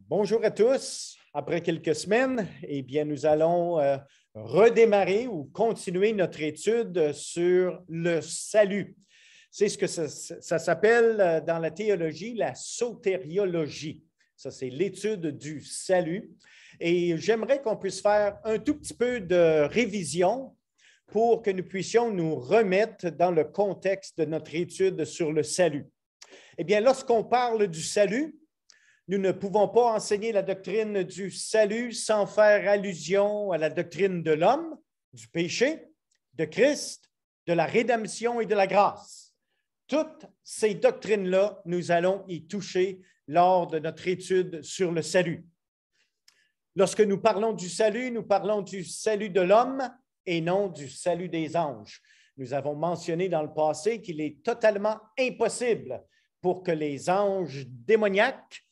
Bonjour à tous. Après quelques semaines, nous allons redémarrer ou continuer notre étude sur le salut. C'est ce que ça s'appelle dans la théologie la sotériologie. Ça, c'est l'étude du salut. Et j'aimerais qu'on puisse faire un tout petit peu de révision pour que nous puissions nous remettre dans le contexte de notre étude sur le salut. Eh bien, lorsqu'on parle du salut, nous ne pouvons pas enseigner la doctrine du salut sans faire allusion à la doctrine de l'homme, du péché, de Christ, de la rédemption et de la grâce. Toutes ces doctrines-là, nous allons y toucher lors de notre étude sur le salut. Lorsque nous parlons du salut de l'homme et non du salut des anges. Nous avons mentionné dans le passé qu'il est totalement impossible pour que les anges démoniaques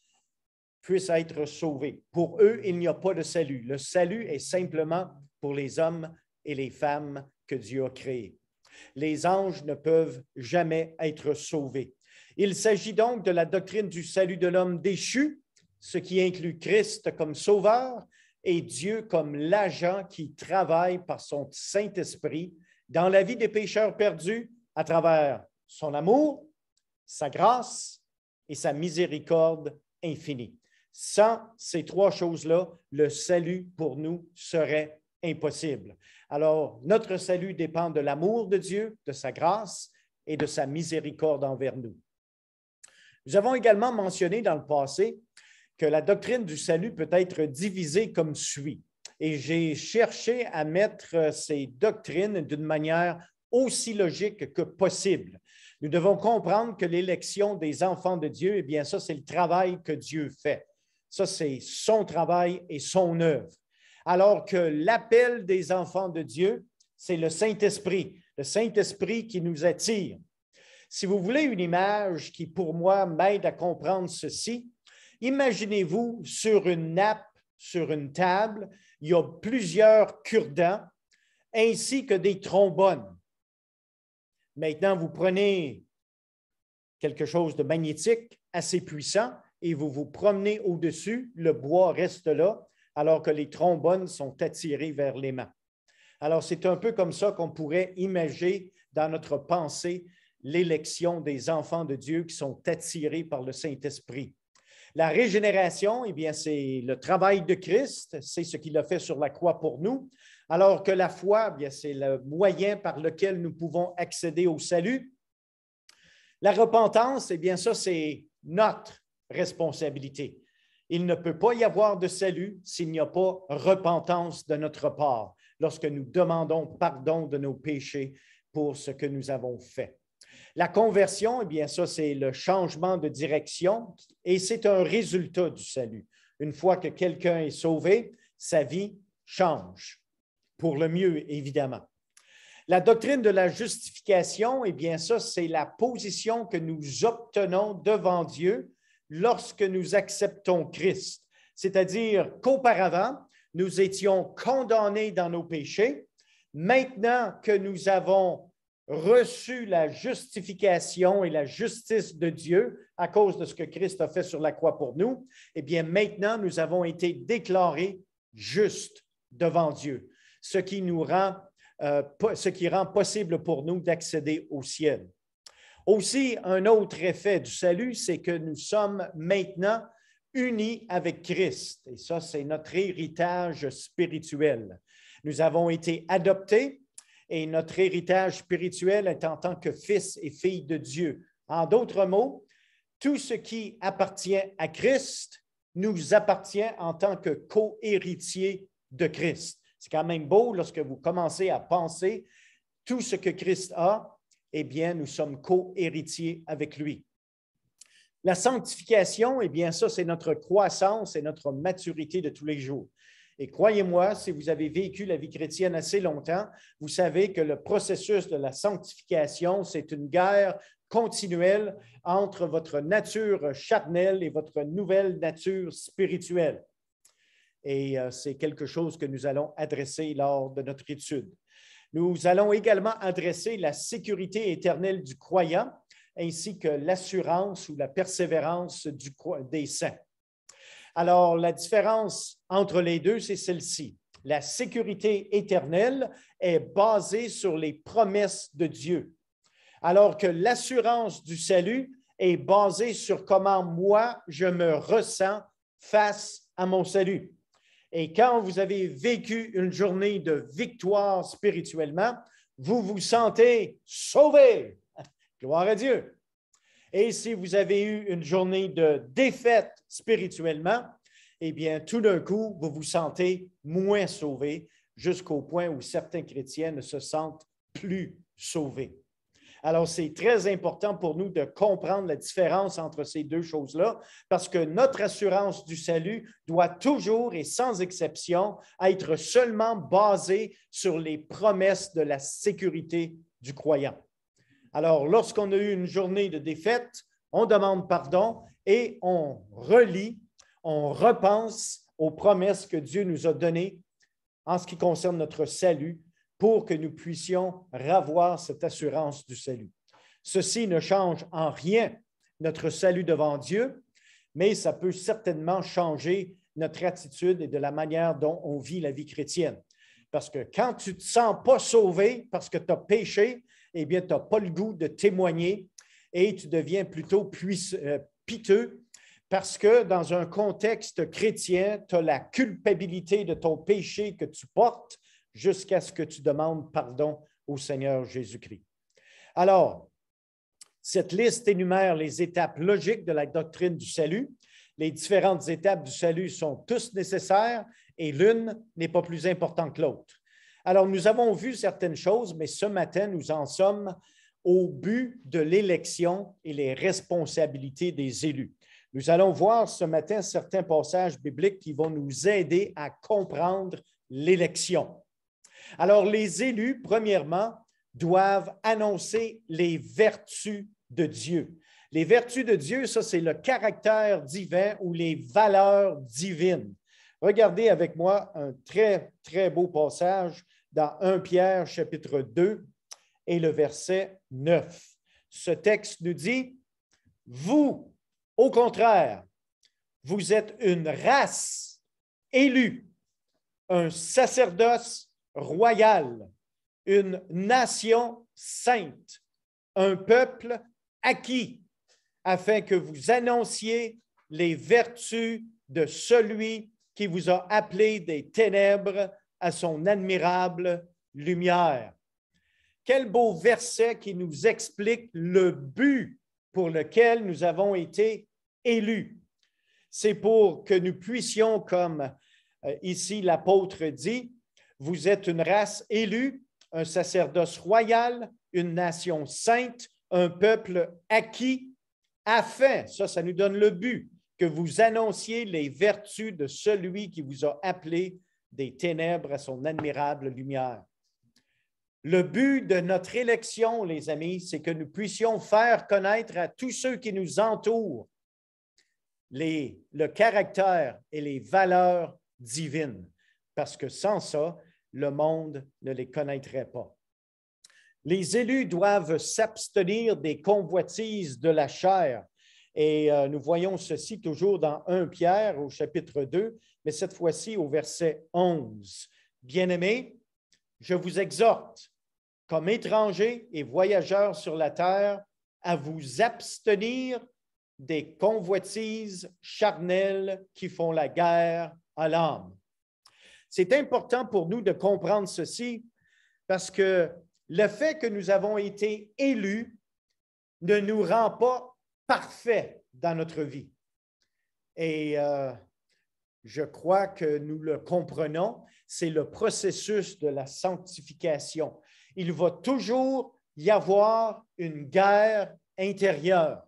puissent être sauvés. Pour eux, il n'y a pas de salut. Le salut est simplement pour les hommes et les femmes que Dieu a créés. Les anges ne peuvent jamais être sauvés. Il s'agit donc de la doctrine du salut de l'homme déchu, ce qui inclut Christ comme sauveur et Dieu comme l'agent qui travaille par son Saint-Esprit dans la vie des pécheurs perdus à travers son amour, sa grâce et sa miséricorde infinie. Sans ces trois choses-là, le salut pour nous serait impossible. Alors, notre salut dépend de l'amour de Dieu, de sa grâce et de sa miséricorde envers nous. Nous avons également mentionné dans le passé que la doctrine du salut peut être divisée comme suit. Et j'ai cherché à mettre ces doctrines d'une manière aussi logique que possible. Nous devons comprendre que l'élection des enfants de Dieu, eh bien ça, c'est le travail que Dieu fait. Ça, c'est son travail et son œuvre. Alors que l'appel des enfants de Dieu, c'est le Saint-Esprit qui nous attire. Si vous voulez une image qui, pour moi, m'aide à comprendre ceci, imaginez-vous sur une nappe, sur une table, il y a plusieurs cure-dents ainsi que des trombones. Maintenant, vous prenez quelque chose de magnétique assez puissant et vous vous promenez au-dessus, le bois reste là, alors que les trombones sont attirés vers les mains. Alors, c'est un peu comme ça qu'on pourrait imaginer dans notre pensée l'élection des enfants de Dieu qui sont attirés par le Saint-Esprit. La régénération, eh bien, c'est le travail de Christ, c'est ce qu'il a fait sur la croix pour nous, alors que la foi, eh bien, c'est le moyen par lequel nous pouvons accéder au salut. La repentance, eh bien, ça, c'est notre responsabilité. Il ne peut pas y avoir de salut s'il n'y a pas repentance de notre part, lorsque nous demandons pardon de nos péchés pour ce que nous avons fait. La conversion, eh bien, ça, c'est le changement de direction et c'est un résultat du salut. Une fois que quelqu'un est sauvé, sa vie change, pour le mieux, évidemment. La doctrine de la justification, eh bien, ça, c'est la position que nous obtenons devant Dieu lorsque nous acceptons Christ. C'est-à-dire qu'auparavant, nous étions condamnés dans nos péchés. Maintenant que nous avons reçu la justification et la justice de Dieu à cause de ce que Christ a fait sur la croix pour nous, eh bien, maintenant, nous avons été déclarés justes devant Dieu, ce qui rend possible pour nous d'accéder au ciel. Aussi, un autre effet du salut, c'est que nous sommes maintenant unis avec Christ. Et ça, c'est notre héritage spirituel. Nous avons été adoptés et notre héritage spirituel est en tant que fils et filles de Dieu. En d'autres mots, tout ce qui appartient à Christ nous appartient en tant que co-héritiers de Christ. C'est quand même beau lorsque vous commencez à penser tout ce que Christ a, eh bien, nous sommes co-héritiers avec lui. La sanctification, eh bien, ça, c'est notre croissance et notre maturité de tous les jours. Et croyez-moi, si vous avez vécu la vie chrétienne assez longtemps, vous savez que le processus de la sanctification, c'est une guerre continuelle entre votre nature charnelle et votre nouvelle nature spirituelle. Et c'est quelque chose que nous allons adresser lors de notre étude. Nous allons également adresser la sécurité éternelle du croyant ainsi que l'assurance ou la persévérance des saints. Alors, la différence entre les deux, c'est celle-ci. La sécurité éternelle est basée sur les promesses de Dieu, alors que l'assurance du salut est basée sur comment moi, je me ressens face à mon salut. Et quand vous avez vécu une journée de victoire spirituellement, vous vous sentez sauvé. Gloire à Dieu. Et si vous avez eu une journée de défaite spirituellement, eh bien, tout d'un coup, vous vous sentez moins sauvé jusqu'au point où certains chrétiens ne se sentent plus sauvés. Alors, c'est très important pour nous de comprendre la différence entre ces deux choses-là, parce que notre assurance du salut doit toujours et sans exception être seulement basée sur les promesses de la sécurité du croyant. Alors, lorsqu'on a eu une journée de défaite, on demande pardon et on relit, on repense aux promesses que Dieu nous a données en ce qui concerne notre salut pour que nous puissions avoir cette assurance du salut. Ceci ne change en rien notre salut devant Dieu, mais ça peut certainement changer notre attitude et de la manière dont on vit la vie chrétienne. Parce que quand tu ne te sens pas sauvé parce que tu as péché, eh bien, tu n'as pas le goût de témoigner et tu deviens plutôt piteux parce que dans un contexte chrétien, tu as la culpabilité de ton péché que tu portes jusqu'à ce que tu demandes pardon au Seigneur Jésus-Christ. Alors, cette liste énumère les étapes logiques de la doctrine du salut. Les différentes étapes du salut sont tous nécessaires et l'une n'est pas plus importante que l'autre. Alors, nous avons vu certaines choses, mais ce matin, nous en sommes au but de l'élection et les responsabilités des élus. Nous allons voir ce matin certains passages bibliques qui vont nous aider à comprendre l'élection. Alors, les élus, premièrement, doivent annoncer les vertus de Dieu. Les vertus de Dieu, ça, c'est le caractère divin ou les valeurs divines. Regardez avec moi un très, très beau passage dans 1 Pierre, chapitre 2, et le verset 9. Ce texte nous dit, « Vous, au contraire, vous êtes une race élue, un sacerdoce royal, une nation sainte, un peuple acquis, afin que vous annonciez les vertus de celui qui vous a appelé des ténèbres à son admirable lumière. » Quel beau verset qui nous explique le but pour lequel nous avons été élus. C'est pour que nous puissions, comme ici l'apôtre dit, vous êtes une race élue, un sacerdoce royal, une nation sainte, un peuple acquis, afin, ça nous donne le but, que vous annonciez les vertus de celui qui vous a appelé des ténèbres à son admirable lumière. Le but de notre élection, les amis, c'est que nous puissions faire connaître à tous ceux qui nous entourent le caractère et les valeurs divines, parce que sans ça, le monde ne les connaîtrait pas. Les élus doivent s'abstenir des convoitises de la chair. Et nous voyons ceci toujours dans 1 Pierre au chapitre 2, mais cette fois-ci au verset 11. « Bien-aimés, je vous exhorte, comme étrangers et voyageurs sur la terre, à vous abstenir des convoitises charnelles qui font la guerre à l'âme. » C'est important pour nous de comprendre ceci parce que le fait que nous avons été élus ne nous rend pas parfaits dans notre vie. Et je crois que nous le comprenons, c'est le processus de la sanctification. Il va toujours y avoir une guerre intérieure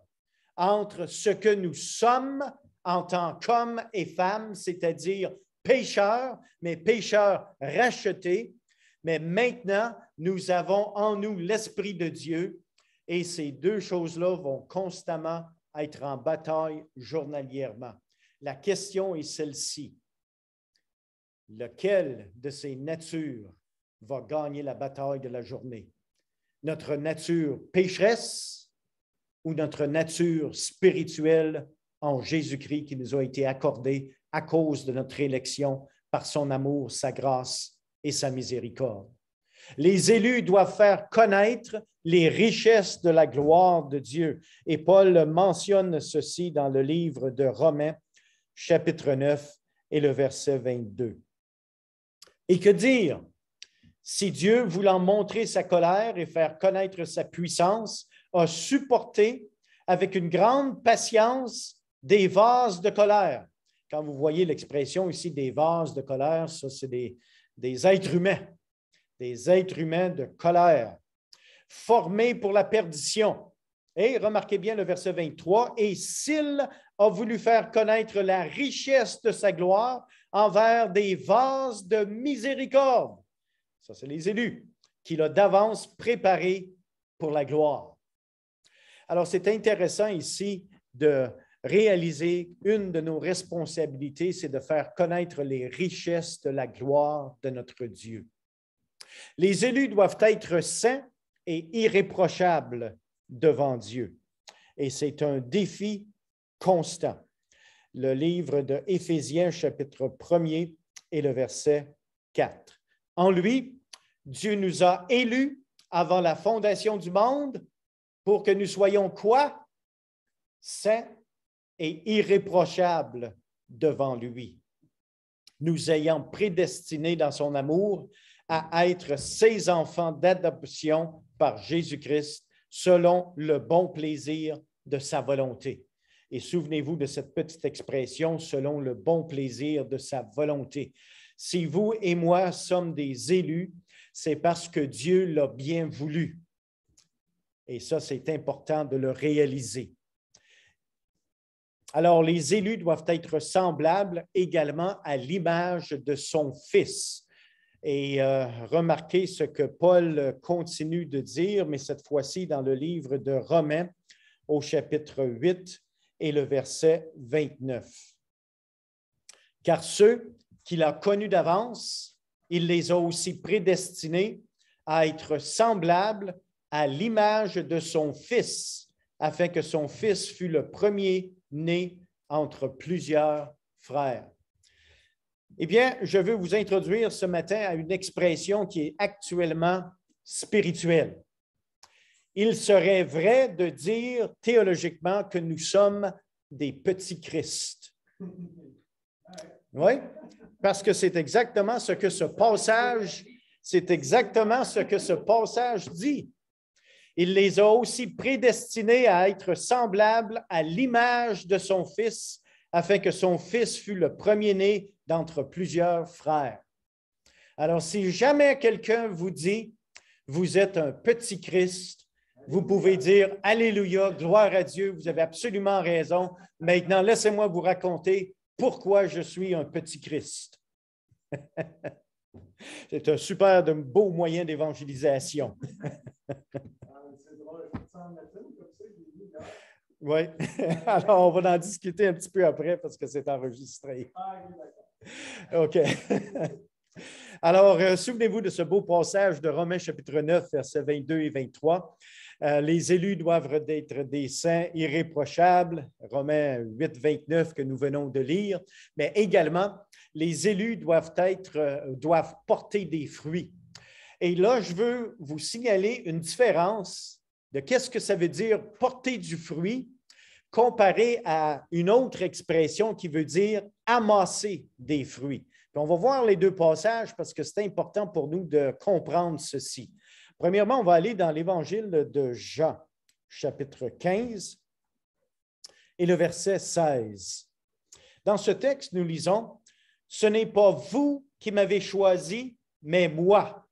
entre ce que nous sommes en tant qu'hommes et femmes, c'est-à-dire pécheurs, mais pécheurs rachetés. Mais maintenant, nous avons en nous l'Esprit de Dieu et ces deux choses-là vont constamment être en bataille journalièrement. La question est celle-ci. Lequel de ces natures va gagner la bataille de la journée? Notre nature pécheresse ou notre nature spirituelle en Jésus-Christ qui nous a été accordée à cause de notre élection par son amour, sa grâce et sa miséricorde. Les élus doivent faire connaître les richesses de la gloire de Dieu. Et Paul mentionne ceci dans le livre de Romains, chapitre 9 et le verset 22. Et que dire? Si Dieu, voulant montrer sa colère et faire connaître sa puissance, a supporté avec une grande patience des vases de colère. Quand vous voyez l'expression ici des vases de colère, ça c'est des êtres humains de colère, formés pour la perdition. Et remarquez bien le verset 23, « Et s'il a voulu faire connaître la richesse de sa gloire envers des vases de miséricorde. » Ça, c'est les élus qu'il a d'avance préparés pour la gloire. Alors, c'est intéressant ici de réaliser une de nos responsabilités, c'est de faire connaître les richesses de la gloire de notre Dieu. Les élus doivent être saints et irréprochables devant Dieu. Et c'est un défi constant. Le livre de Éphésiens, chapitre 1er et le verset 4. En lui, Dieu nous a élus avant la fondation du monde pour que nous soyons quoi? Saints et irréprochables devant lui, nous ayant prédestinés dans son amour à être ses enfants d'adoption par Jésus-Christ selon le bon plaisir de sa volonté. Et souvenez-vous de cette petite expression, selon le bon plaisir de sa volonté. Si vous et moi sommes des élus, c'est parce que Dieu l'a bien voulu. Et ça, c'est important de le réaliser. Alors, les élus doivent être semblables également à l'image de son Fils. Et remarquez ce que Paul continue de dire, mais cette fois-ci dans le livre de Romains au chapitre 8 et le verset 29. Car ceux qu'il a connus d'avance, il les a aussi prédestinés à être semblables à l'image de son Fils, afin que son Fils fût le premier-né entre plusieurs frères. Eh bien, je veux vous introduire ce matin à une expression qui est actuellement spirituelle. Il serait vrai de dire théologiquement que nous sommes des petits Christ. Oui, parce que c'est exactement ce que ce passage dit. Il les a aussi prédestinés à être semblables à l'image de son Fils, afin que son Fils fût le premier-né d'entre plusieurs frères. Alors, si jamais quelqu'un vous dit « Vous êtes un petit Christ », vous pouvez dire « Alléluia, gloire à Dieu, vous avez absolument raison. Maintenant, laissez-moi vous raconter pourquoi je suis un petit Christ. » C'est un super de beau moyen d'évangélisation. Oui. Alors, on va en discuter un petit peu après parce que c'est enregistré. OK. Alors, souvenez-vous de ce beau passage de Romains chapitre 9, versets 22 et 23. Les élus doivent être des saints irréprochables, Romains 8, 29 que nous venons de lire, mais également, les élus doivent porter des fruits. Et là, je veux vous signaler une différence de qu'est-ce que ça veut dire porter du fruit comparé à une autre expression qui veut dire amasser des fruits. Puis on va voir les deux passages parce que c'est important pour nous de comprendre ceci. Premièrement, on va aller dans l'Évangile de Jean, chapitre 15 et le verset 16. Dans ce texte, nous lisons « Ce n'est pas vous qui m'avez choisi, mais moi.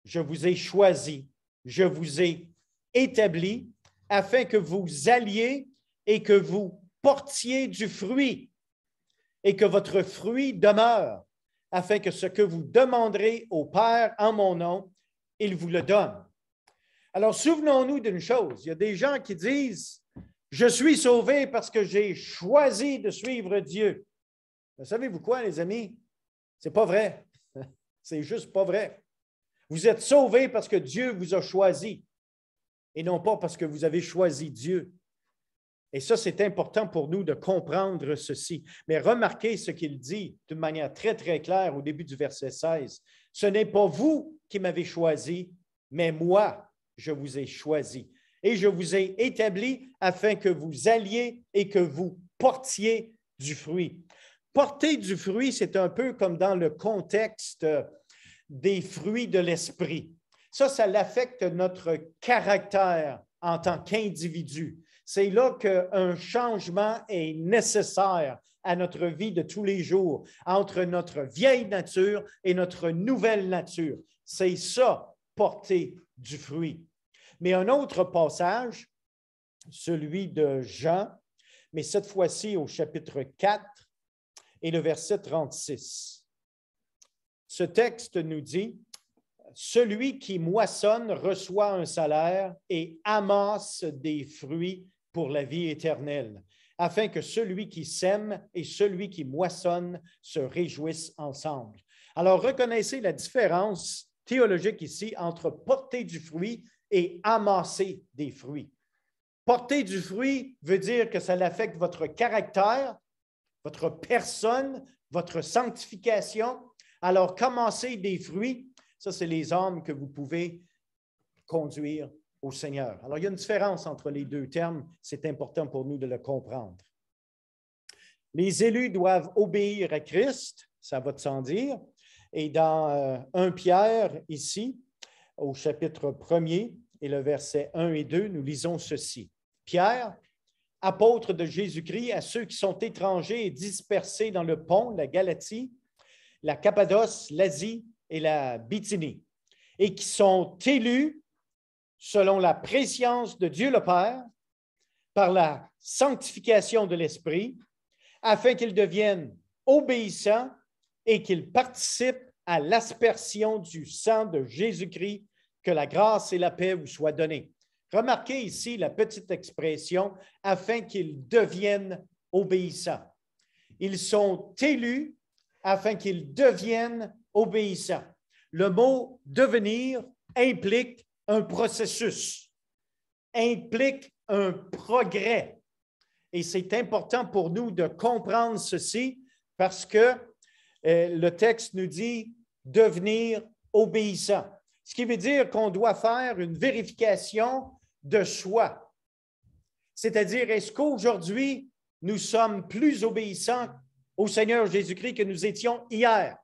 Je vous ai choisi, je vous ai établi afin que vous alliez et que vous portiez du fruit et que votre fruit demeure, afin que ce que vous demanderez au Père en mon nom, il vous le donne. » Alors, souvenons-nous d'une chose. Il y a des gens qui disent « Je suis sauvé parce que j'ai choisi de suivre Dieu. » Mais savez-vous quoi, les amis? Ce n'est pas vrai. C'est juste pas vrai. Vous êtes sauvés parce que Dieu vous a choisi et non pas parce que vous avez choisi Dieu. Et ça, c'est important pour nous de comprendre ceci. Mais remarquez ce qu'il dit d'une manière très, très claire au début du verset 16. « Ce n'est pas vous qui m'avez choisi, mais moi, je vous ai choisi. Et je vous ai établi afin que vous alliez et que vous portiez du fruit. » Porter du fruit, c'est un peu comme dans le contexte des fruits de l'esprit. Ça l'affecte notre caractère en tant qu'individu. C'est là qu'un changement est nécessaire à notre vie de tous les jours, entre notre vieille nature et notre nouvelle nature. C'est ça, porter du fruit. Mais un autre passage, celui de Jean, mais cette fois-ci au chapitre 4 et le verset 36. Ce texte nous dit, « Celui qui moissonne reçoit un salaire et amasse des fruits pour la vie éternelle, afin que celui qui sème et celui qui moissonne se réjouissent ensemble. » Alors, reconnaissez la différence théologique ici entre porter du fruit et amasser des fruits. Porter du fruit veut dire que ça affecte votre caractère, votre personne, votre sanctification. Alors, commencer des fruits, ça, c'est les âmes que vous pouvez conduire au Seigneur. Alors, il y a une différence entre les deux termes. C'est important pour nous de le comprendre. Les élus doivent obéir à Christ, ça va de sans dire. Et dans 1 Pierre, ici, au chapitre 1er et le verset 1 et 2, nous lisons ceci. Pierre, apôtre de Jésus-Christ, à ceux qui sont étrangers et dispersés dans le Pont, la Galatie, la Cappadoce, l'Asie et la Bithynie, et qui sont élus selon la préscience de Dieu le Père, par la sanctification de l'Esprit, afin qu'ils deviennent obéissants et qu'ils participent à l'aspersion du sang de Jésus-Christ, que la grâce et la paix vous soient données. Remarquez ici la petite expression « afin qu'ils deviennent obéissants ». Ils sont élus afin qu'ils deviennent obéissants. Le mot « devenir » implique un processus, implique un progrès. Et c'est important pour nous de comprendre ceci parce que le texte nous dit « devenir obéissant ». Ce qui veut dire qu'on doit faire une vérification de soi. C'est-à-dire, est-ce qu'aujourd'hui, nous sommes plus obéissants au Seigneur Jésus-Christ que nous étions hier?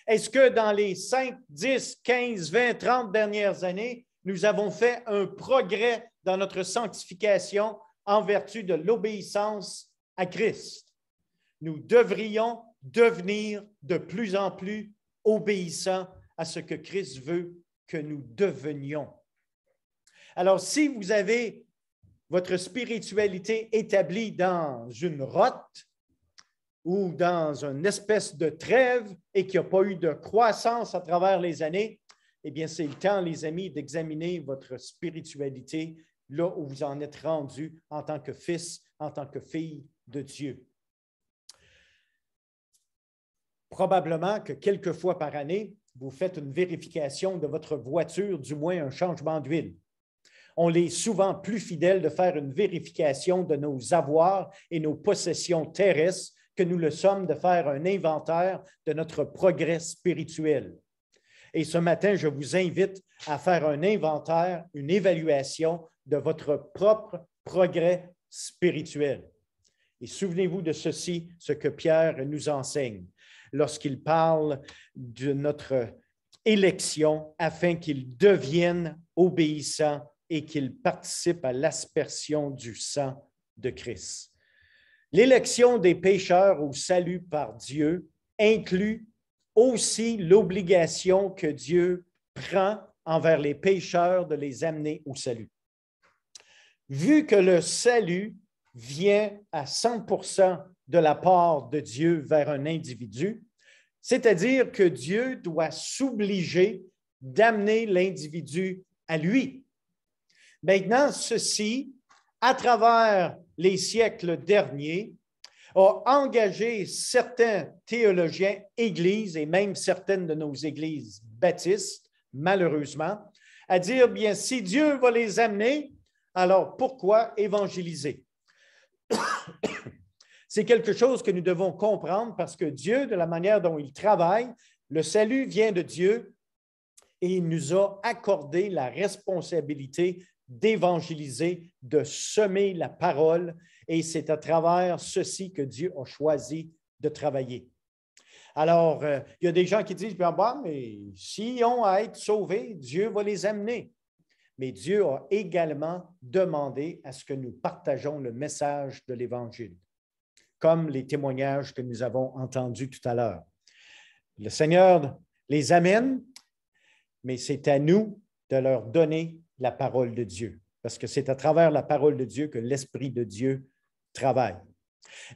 Est-ce que dans les 5, 10, 15, 20, 30 dernières années, nous avons fait un progrès dans notre sanctification en vertu de l'obéissance à Christ? Nous devrions devenir de plus en plus obéissants à ce que Christ veut que nous devenions. Alors, si vous avez votre spiritualité établie dans une rotte ou dans une espèce de trêve et qu'il n'y a pas eu de croissance à travers les années, eh bien, c'est le temps, les amis, d'examiner votre spiritualité là où vous en êtes rendu en tant que fils, en tant que fille de Dieu. Probablement que quelques fois par année, vous faites une vérification de votre voiture, du moins un changement d'huile. On est souvent plus fidèle de faire une vérification de nos avoirs et nos possessions terrestres que nous le sommes de faire un inventaire de notre progrès spirituel. Et ce matin, je vous invite à faire un inventaire, une évaluation de votre propre progrès spirituel. Et souvenez-vous de ceci, ce que Pierre nous enseigne lorsqu'il parle de notre élection afin qu'ils deviennent obéissants et qu'ils participent à l'aspersion du sang de Christ. L'élection des pécheurs au salut par Dieu inclut aussi l'obligation que Dieu prend envers les pécheurs de les amener au salut. Vu que le salut vient à 100% de la part de Dieu vers un individu, c'est-à-dire que Dieu doit s'obliger d'amener l'individu à lui. Maintenant, ceci, à travers les siècles derniers, a engagé certains théologiens, églises et même certaines de nos églises baptistes, malheureusement, à dire, bien, si Dieu va les amener, alors pourquoi évangéliser? C'est quelque chose que nous devons comprendre parce que Dieu, de la manière dont il travaille, le salut vient de Dieu et il nous a accordé la responsabilité d'évangéliser, de semer la parole, et c'est à travers ceci que Dieu a choisi de travailler. Alors, il y a des gens qui disent, bon, mais s'ils ont à être sauvés, Dieu va les amener. Mais Dieu a également demandé à ce que nous partageons le message de l'Évangile, comme les témoignages que nous avons entendus tout à l'heure. Le Seigneur les amène, mais c'est à nous de leur donner la parole de Dieu, parce que c'est à travers la parole de Dieu que l'Esprit de Dieu travaille.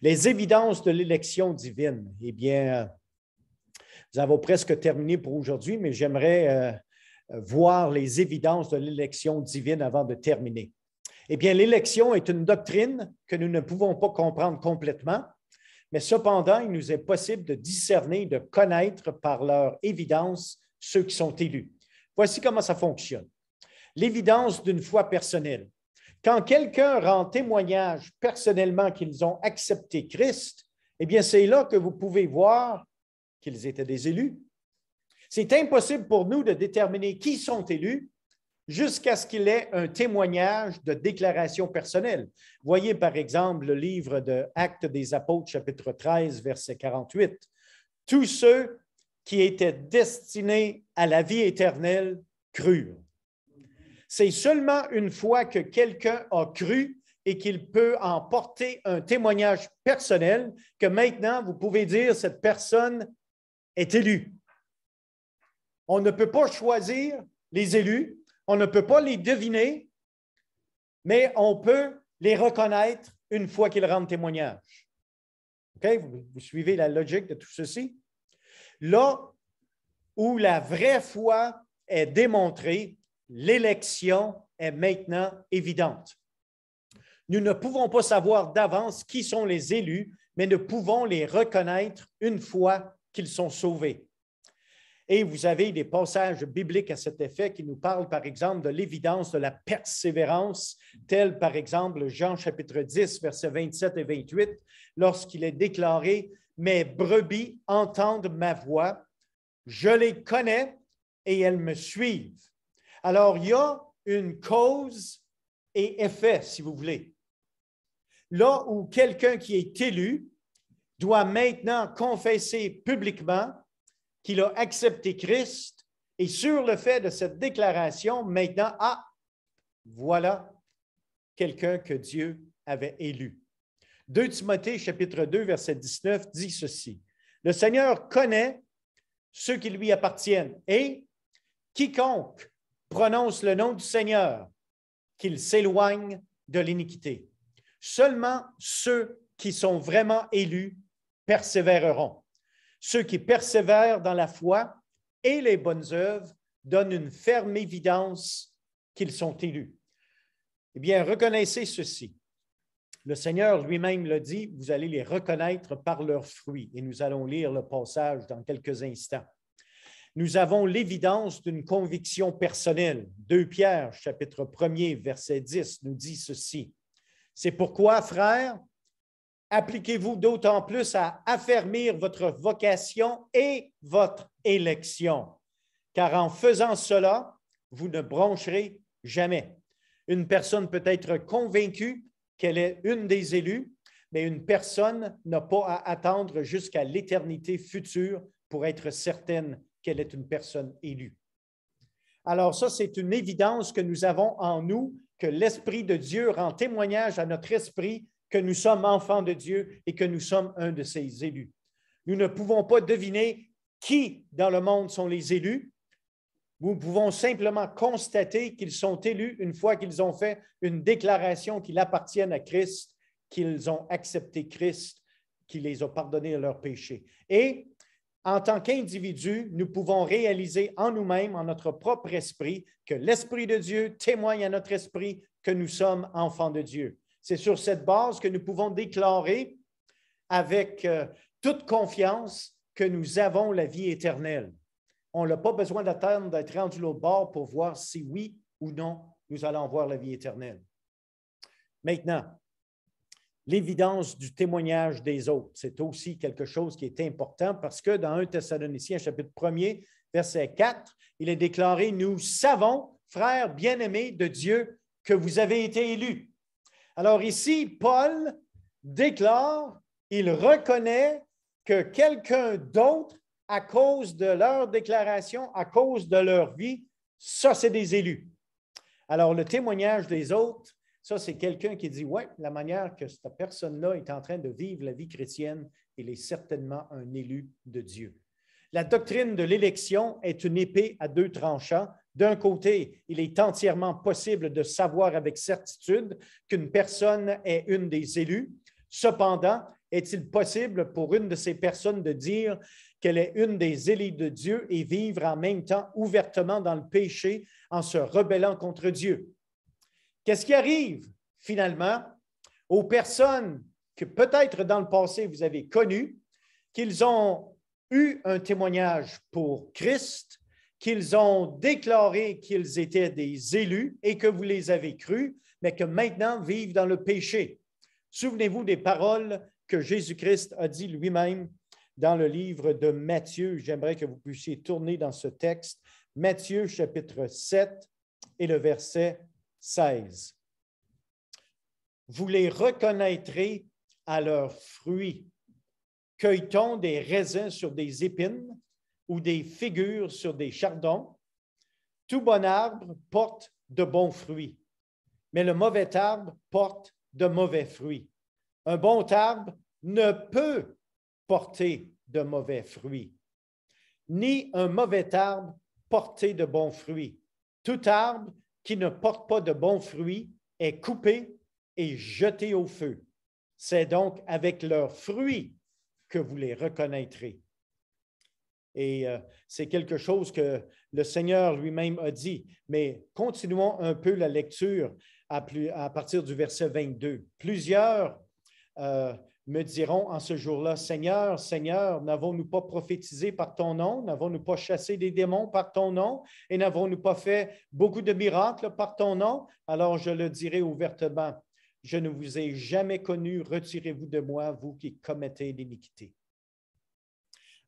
Les évidences de l'élection divine, eh bien, nous avons presque terminé pour aujourd'hui, mais j'aimerais voir les évidences de l'élection divine avant de terminer. Eh bien, l'élection est une doctrine que nous ne pouvons pas comprendre complètement, mais cependant, il nous est possible de discerner, de connaître par leur évidence ceux qui sont élus. Voici comment ça fonctionne. L'évidence d'une foi personnelle. Quand quelqu'un rend témoignage personnellement qu'ils ont accepté Christ, eh bien, c'est là que vous pouvez voir qu'ils étaient des élus. C'est impossible pour nous de déterminer qui sont élus jusqu'à ce qu'il ait un témoignage de déclaration personnelle. Voyez par exemple le livre de Actes des Apôtres, chapitre 13, verset 48. Tous ceux qui étaient destinés à la vie éternelle crurent. C'est seulement une fois que quelqu'un a cru et qu'il peut en porter un témoignage personnel que maintenant vous pouvez dire cette personne est élue. On ne peut pas choisir les élus, on ne peut pas les deviner, mais on peut les reconnaître une fois qu'ils rendent témoignage. OK? Vous suivez la logique de tout ceci? Là où la vraie foi est démontrée, l'élection est maintenant évidente. Nous ne pouvons pas savoir d'avance qui sont les élus, mais nous pouvons les reconnaître une fois qu'ils sont sauvés. Et vous avez des passages bibliques à cet effet qui nous parlent, par exemple, de l'évidence de la persévérance, tel par exemple Jean chapitre 10, versets 27 et 28, lorsqu'il est déclaré « Mes brebis entendent ma voix, je les connais et elles me suivent. » Alors, il y a une cause et effet, si vous voulez. Là où quelqu'un qui est élu doit maintenant confesser publiquement qu'il a accepté Christ, et sur le fait de cette déclaration, maintenant, voilà quelqu'un que Dieu avait élu. 2 Timothée, chapitre 2, verset 19, dit ceci. Le Seigneur connaît ceux qui lui appartiennent, et quiconque prononce le nom du Seigneur, qu'il s'éloigne de l'iniquité. Seulement ceux qui sont vraiment élus persévéreront. Ceux qui persévèrent dans la foi et les bonnes œuvres donnent une ferme évidence qu'ils sont élus. Eh bien, reconnaissez ceci. Le Seigneur lui-même l'a dit, vous allez les reconnaître par leurs fruits. Et nous allons lire le passage dans quelques instants. Nous avons l'évidence d'une conviction personnelle. 2 Pierre, chapitre 1er, verset 10, nous dit ceci. C'est pourquoi, frères, appliquez-vous d'autant plus à affermir votre vocation et votre élection, car en faisant cela, vous ne broncherez jamais. Une personne peut être convaincue qu'elle est une des élus, mais une personne n'a pas à attendre jusqu'à l'éternité future pour être certaine qu'elle est une personne élue. Alors ça, c'est une évidence que nous avons en nous, que l'Esprit de Dieu rend témoignage à notre esprit que nous sommes enfants de Dieu et que nous sommes un de ses élus. Nous ne pouvons pas deviner qui dans le monde sont les élus. Nous pouvons simplement constater qu'ils sont élus une fois qu'ils ont fait une déclaration qu'ils appartiennent à Christ, qu'ils ont accepté Christ, qui les a pardonnés de leurs péchés. Et en tant qu'individus, nous pouvons réaliser en nous-mêmes, en notre propre esprit, que l'Esprit de Dieu témoigne à notre esprit que nous sommes enfants de Dieu. C'est sur cette base que nous pouvons déclarer avec toute confiance que nous avons la vie éternelle. On n'a pas besoin d'attendre d'être rendu l'autre bord pour voir si oui ou non nous allons voir la vie éternelle. Maintenant, l'évidence du témoignage des autres. C'est aussi quelque chose qui est important parce que dans 1 Thessaloniciens, chapitre 1er, verset 4, il est déclaré, « Nous savons, frères bien-aimés de Dieu, que vous avez été élus. » Alors ici, Paul déclare, il reconnaît que quelqu'un d'autre, à cause de leur déclaration, à cause de leur vie, ça, c'est des élus. Alors, le témoignage des autres, ça, c'est quelqu'un qui dit, oui, la manière que cette personne-là est en train de vivre la vie chrétienne, il est certainement un élu de Dieu. La doctrine de l'élection est une épée à deux tranchants. D'un côté, il est entièrement possible de savoir avec certitude qu'une personne est une des élus. Cependant, est-il possible pour une de ces personnes de dire qu'elle est une des élus de Dieu et vivre en même temps ouvertement dans le péché en se rebellant contre Dieu? Qu'est-ce qui arrive finalement aux personnes que peut-être dans le passé vous avez connues, qu'ils ont eu un témoignage pour Christ, qu'ils ont déclaré qu'ils étaient des élus et que vous les avez crus, mais que maintenant vivent dans le péché? Souvenez-vous des paroles que Jésus-Christ a dit lui-même dans le livre de Matthieu. J'aimerais que vous puissiez tourner dans ce texte, Matthieu chapitre 7 et le verset 16. Vous les reconnaîtrez à leurs fruits. Cueille-t-on des raisins sur des épines ou des figures sur des chardons? Tout bon arbre porte de bons fruits, mais le mauvais arbre porte de mauvais fruits. Un bon arbre ne peut porter de mauvais fruits, ni un mauvais arbre porter de bons fruits. Tout arbre qui ne porte pas de bons fruits est coupé et jeté au feu. C'est donc avec leurs fruits que vous les reconnaîtrez. Et c'est quelque chose que le Seigneur lui-même a dit. Mais continuons un peu la lecture à partir du verset 22. Plusieurs me diront en ce jour-là, « Seigneur, Seigneur, n'avons-nous pas prophétisé par ton nom? N'avons-nous pas chassé des démons par ton nom? Et n'avons-nous pas fait beaucoup de miracles par ton nom? » Alors je le dirai ouvertement, « Je ne vous ai jamais connu, retirez-vous de moi, vous qui commettez l'iniquité. »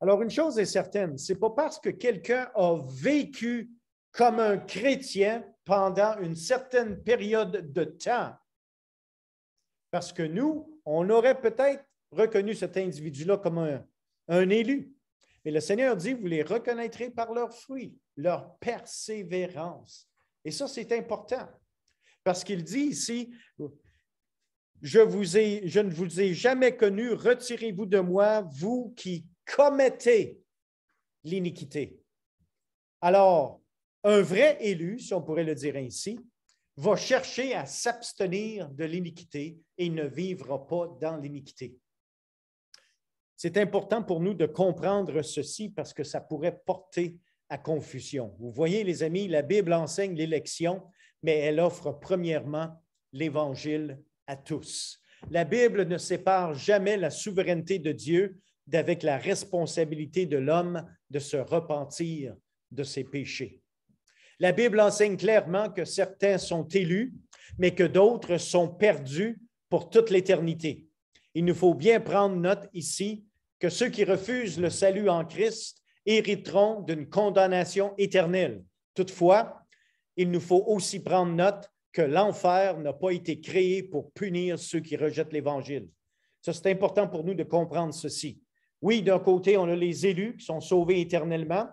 Alors, une chose est certaine, ce n'est pas parce que quelqu'un a vécu comme un chrétien pendant une certaine période de temps, parce que nous, on aurait peut-être reconnu cet individu-là comme un élu. Mais le Seigneur dit, vous les reconnaîtrez par leurs fruits, leur persévérance. Et ça, c'est important, parce qu'il dit ici, je ne vous ai jamais connu, retirez-vous de moi, vous qui commettez l'iniquité. Alors, un vrai élu, si on pourrait le dire ainsi, va chercher à s'abstenir de l'iniquité et il ne vivra pas dans l'iniquité. C'est important pour nous de comprendre ceci parce que ça pourrait porter à confusion. Vous voyez, les amis, la Bible enseigne l'élection, mais elle offre premièrement l'Évangile à tous. La Bible ne sépare jamais la souveraineté de Dieu d'avec la responsabilité de l'homme de se repentir de ses péchés. La Bible enseigne clairement que certains sont élus, mais que d'autres sont perdus pour toute l'éternité. Il nous faut bien prendre note ici que ceux qui refusent le salut en Christ hériteront d'une condamnation éternelle. Toutefois, il nous faut aussi prendre note que l'enfer n'a pas été créé pour punir ceux qui rejettent l'Évangile. Ça, c'est important pour nous de comprendre ceci. Oui, d'un côté, on a les élus qui sont sauvés éternellement.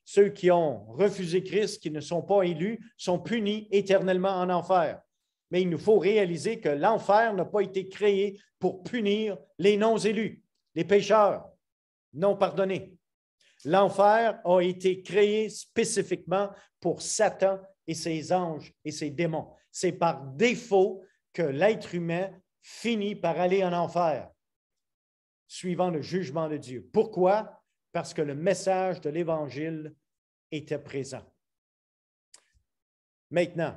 Ceux qui ont refusé Christ, qui ne sont pas élus, sont punis éternellement en enfer. Mais il nous faut réaliser que l'enfer n'a pas été créé pour punir les non-élus, les pécheurs non pardonnés. L'enfer a été créé spécifiquement pour Satan et ses anges et ses démons. C'est par défaut que l'être humain finit par aller en enfer, suivant le jugement de Dieu. Pourquoi? Parce que le message de l'Évangile était présent. Maintenant,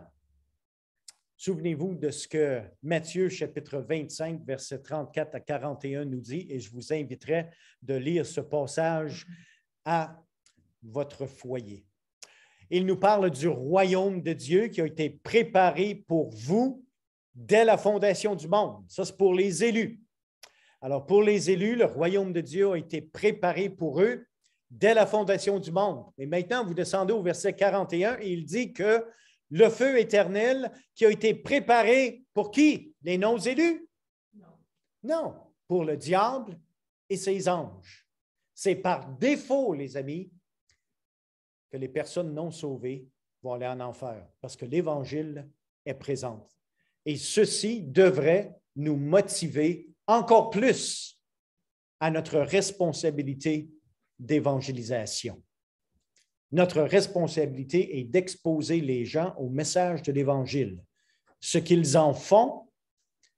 souvenez-vous de ce que Matthieu, chapitre 25, versets 34 à 41 nous dit, et je vous inviterai de lire ce passage à votre foyer. Il nous parle du royaume de Dieu qui a été préparé pour vous dès la fondation du monde. Ça, c'est pour les élus. Alors, pour les élus, le royaume de Dieu a été préparé pour eux dès la fondation du monde. Et maintenant, vous descendez au verset 41 et il dit que le feu éternel qui a été préparé pour qui? Les non-élus? Non, pour le diable et ses anges. C'est par défaut, les amis, que les personnes non sauvées vont aller en enfer parce que l'Évangile est présent. Et ceci devrait nous motiver encore plus à notre responsabilité d'évangélisation. Notre responsabilité est d'exposer les gens au message de l'Évangile. Ce qu'ils en font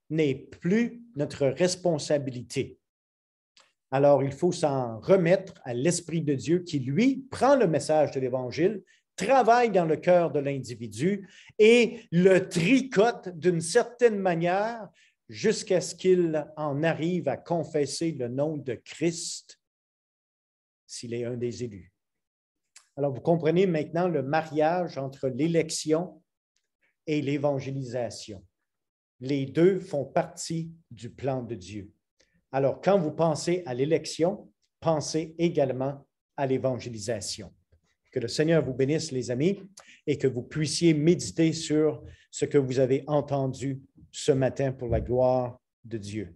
n'est plus notre responsabilité. Alors, il faut s'en remettre à l'Esprit de Dieu qui, lui, prend le message de l'Évangile, travaille dans le cœur de l'individu et le tricote d'une certaine manière jusqu'à ce qu'il en arrive à confesser le nom de Christ s'il est un des élus. Alors, vous comprenez maintenant le mariage entre l'élection et l'évangélisation. Les deux font partie du plan de Dieu. Alors, quand vous pensez à l'élection, pensez également à l'évangélisation. Que le Seigneur vous bénisse, les amis, et que vous puissiez méditer sur ce que vous avez entendu ce matin pour la gloire de Dieu.